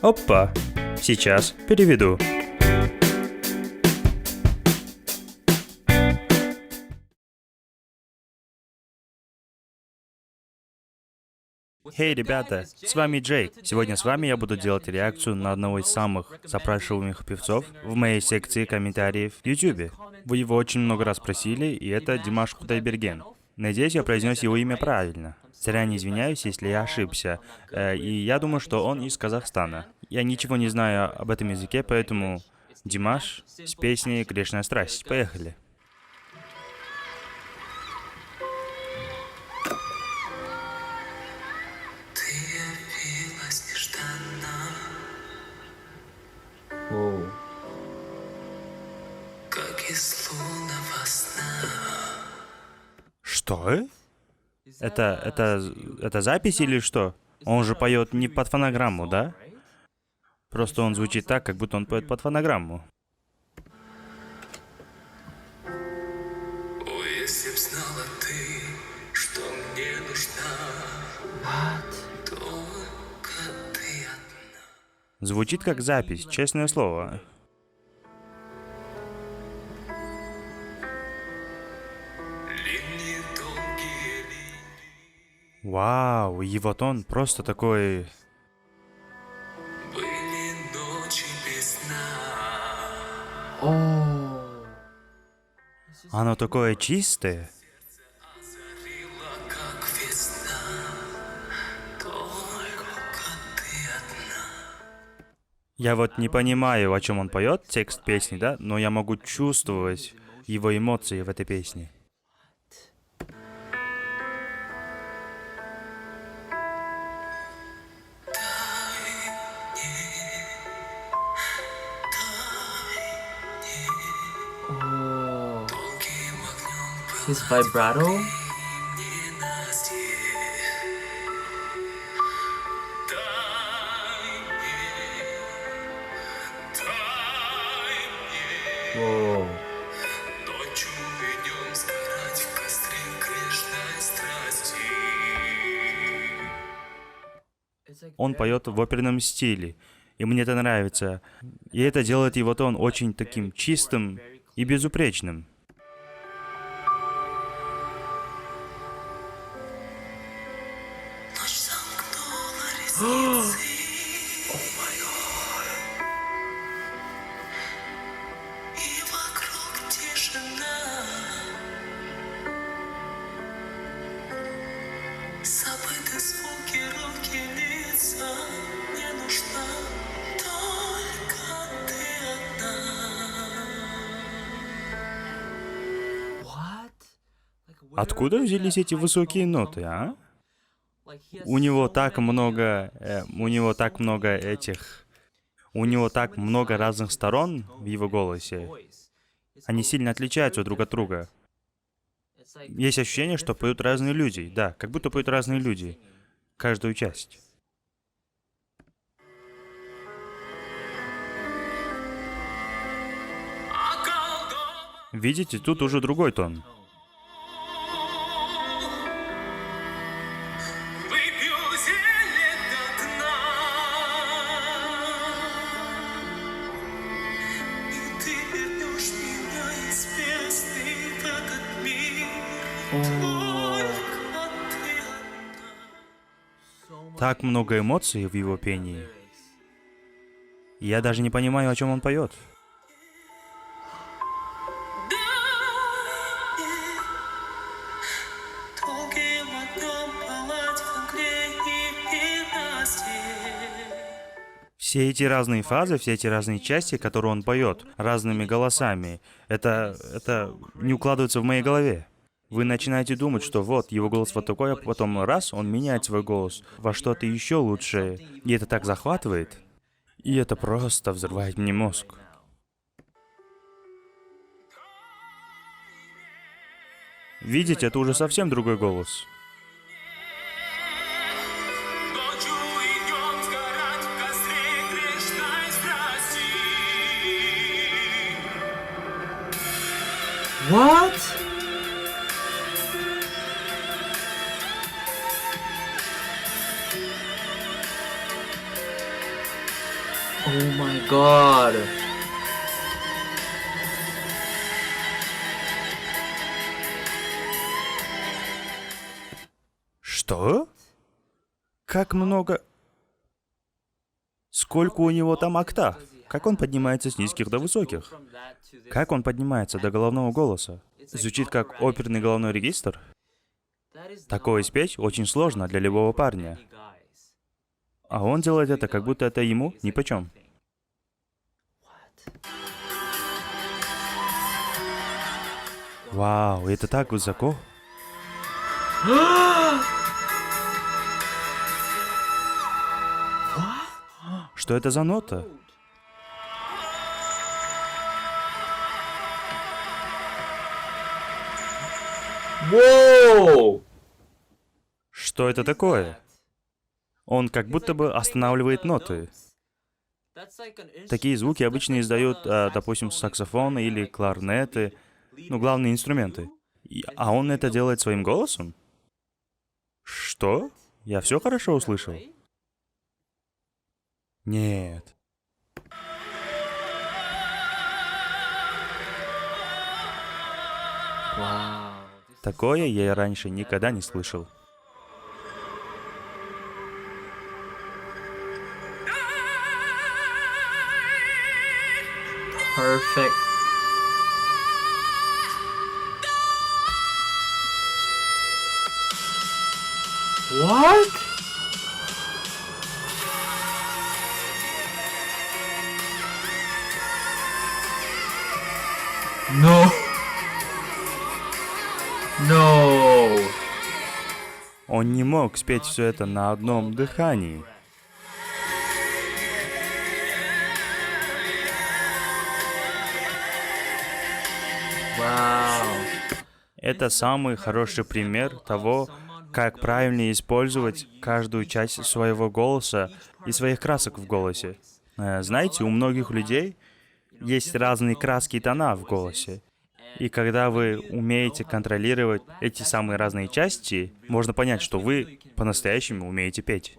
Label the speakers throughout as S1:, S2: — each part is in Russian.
S1: Опа! Сейчас переведу. Хей, ребята, с вами Джей. Сегодня с вами я буду делать реакцию на одного из самых запрашиваемых певцов в моей секции комментариев в YouTube. Вы его очень много раз просили, и это Димаш Кудайберген. Надеюсь, я произнес его имя правильно. Заранее извиняюсь, если я ошибся. И я думаю, что он из Казахстана. Я ничего не знаю об этом языке, поэтому Димаш с песней «Грешная страсть». Поехали.
S2: Воу.
S1: Что? Это запись или что? Он же поет не под фонограмму, да? Просто он звучит так, как будто он поет под фонограмму.
S3: Если б знала ты, что мне нужна, только ты одна.
S1: Звучит как запись, честное слово.
S3: Линии долгие линии.
S1: Вау, его тон просто такой...
S3: Были ночи без сна.
S2: О.
S1: Оно такое чистое.
S3: Озарила, как весна. Только ты одна.
S1: Я вот не понимаю, о чем он поет, текст песни, да? Но я могу чувствовать его эмоции в этой песне.
S2: О.
S3: Долгим огнем
S2: His vibrato.
S3: ненастье. Дай мне.
S2: Воу.
S3: Ночью идем сгорать в костре грешной страсти.
S1: Он поет в оперном стиле, и мне это нравится. И это делает его тон очень таким чистым и безупречным.
S3: Ночь замкнула ресницы. И вокруг тишина. Забыты звуки, руки, лица. Мне нужна только ты одна.
S1: Откуда взялись эти высокие ноты, а? У него так много разных сторон в его голосе. Они сильно отличаются друг от друга. Есть ощущение, что поют разные люди. Да, как будто поют разные люди. Каждую часть. Видите, тут уже другой тон.
S3: Выпью зелье до дна. И ты вернешь меня из бездны в этот мир. Только ты одна.
S1: Так много эмоций в его пении. Я даже не понимаю, о чем он поет.
S3: Долгим огнем пылать в огне ненастье.
S1: Все эти разные фазы, все эти разные части, которые он поет, разными голосами, это не укладывается в моей голове. Вы начинаете думать, что вот, его голос вот такой, а потом раз, он меняет свой голос во что-то еще лучшее. И это так захватывает. И это просто взрывает мне мозг. Видите, это уже совсем другой голос.
S3: Ночью идем сгорать в костре грешной страсти.
S2: What? Oh my god.
S1: Что? Как много... Сколько у него там октав? Как он поднимается с низких до высоких? Как он поднимается до головного голоса? Звучит как оперный головной регистр? Такое спеть очень сложно для любого парня. А он делает это, как будто это ему нипочем. Вау, это так высоко. Что это за нота?
S2: Whoa!
S1: Что это такое? Он как будто бы останавливает ноты. Такие звуки обычно издают, допустим, саксофоны или кларнеты, ну, главные инструменты. А он это делает своим голосом? Что? Я все хорошо услышал? Нет.
S2: Wow.
S1: Такое я раньше никогда не слышал.
S2: Perfect. What? No. No.
S1: Он не мог спеть все это на одном дыхании.
S2: Wow.
S1: Это самый хороший пример того, как правильно использовать каждую часть своего голоса и своих красок в голосе. Знаете, у многих людей есть разные краски и тона в голосе. И когда вы умеете контролировать эти самые разные части, можно понять, что вы по-настоящему умеете петь.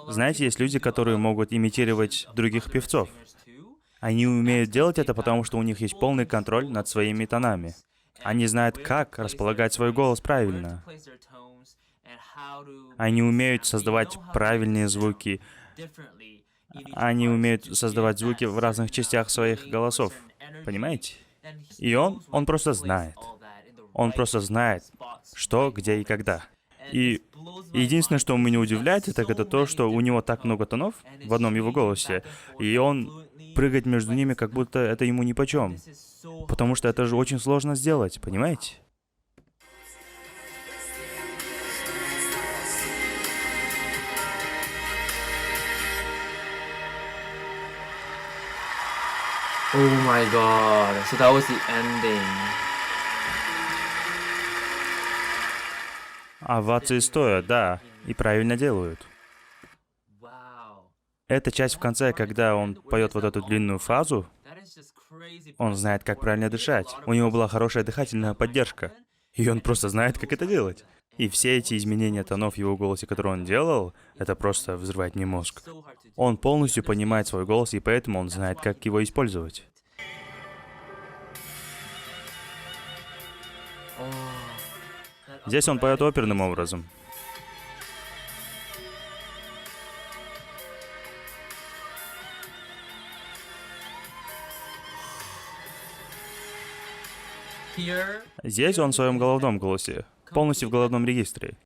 S1: Знаете, есть люди, которые могут имитировать других певцов. Они умеют делать это, потому что у них есть полный контроль над своими тонами. Они знают, как располагать свой голос правильно. Они умеют создавать правильные звуки. Они умеют создавать звуки в разных частях своих голосов. Понимаете? И он просто знает. Он просто знает, что, где и когда. И единственное, что меня удивляет, так это то, что у него так много тонов в одном его голосе, и он прыгает между ними, как будто это ему нипочем. Потому что это же очень сложно сделать, понимаете?
S2: Oh my god. So that was the ending.
S1: Овации стоят, да, и правильно делают.
S2: Wow.
S1: Эта часть в конце, когда он поет вот эту длинную фразу, он знает, как правильно дышать. У него была хорошая дыхательная поддержка. И он просто знает, как это делать. И все эти изменения тонов в его голосе, которые он делал, это просто взрывает мне мозг. Он полностью понимает свой голос, и поэтому он знает, как его использовать. Здесь он поет оперным образом. Здесь он в своем головном голосе, полностью в головном регистре.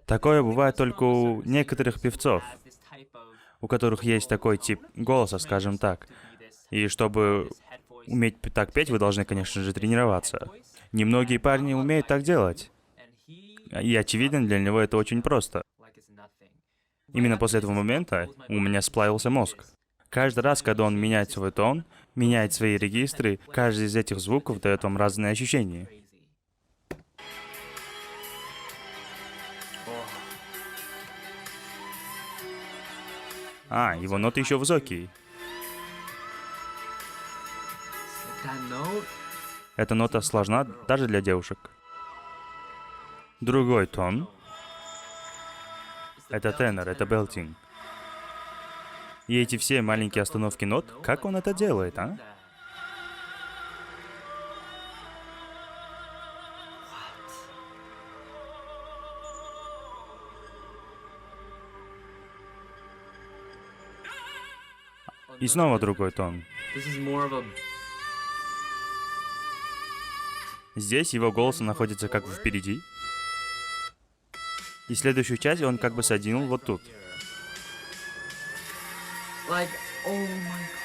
S1: Такое бывает только у некоторых певцов, у которых есть такой тип голоса, скажем так. И чтобы уметь так петь, вы должны, конечно же, тренироваться. Немногие парни умеют так делать. И очевидно, для него это очень просто. Именно после этого момента у меня сплавился мозг. Каждый раз, когда он меняет свой тон, меняет свои регистры, каждый из этих звуков дает вам разные ощущения. А, его ноты еще высокие.
S2: That note?
S1: Эта нота сложна даже для девушек. Другой тон. Это тенор, это белтинг. И эти все маленькие остановки нот, как он это делает, а? И снова другой тон.
S2: This is more of a
S1: Здесь его голос находится как бы впереди. И следующую часть он как бы соединил вот тут.
S2: like, oh my god.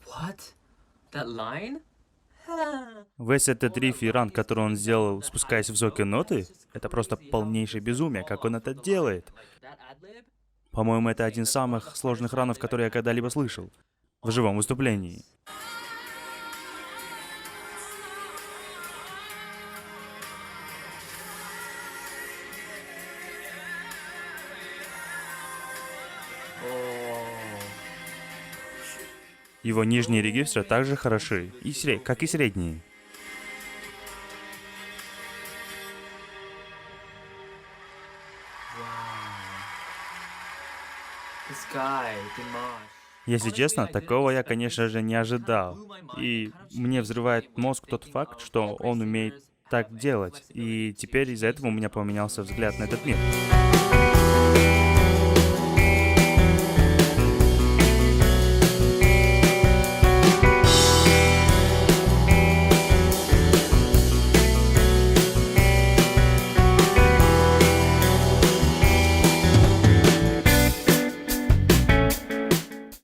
S2: What? That line?
S1: Весь этот риф и ран, который он сделал, спускаясь в высокие ноты, это просто полнейшее безумие, как он это делает. По-моему, это один из самых сложных ранов, которые я когда-либо слышал в живом выступлении.
S2: Oh.
S1: Его нижние регистры также хороши, как и средние.
S2: This guy, Dimash.
S1: Если честно, такого я, конечно же, не ожидал. И мне взрывает мозг тот факт, что он умеет так делать. И теперь из-за этого у меня поменялся взгляд на этот мир.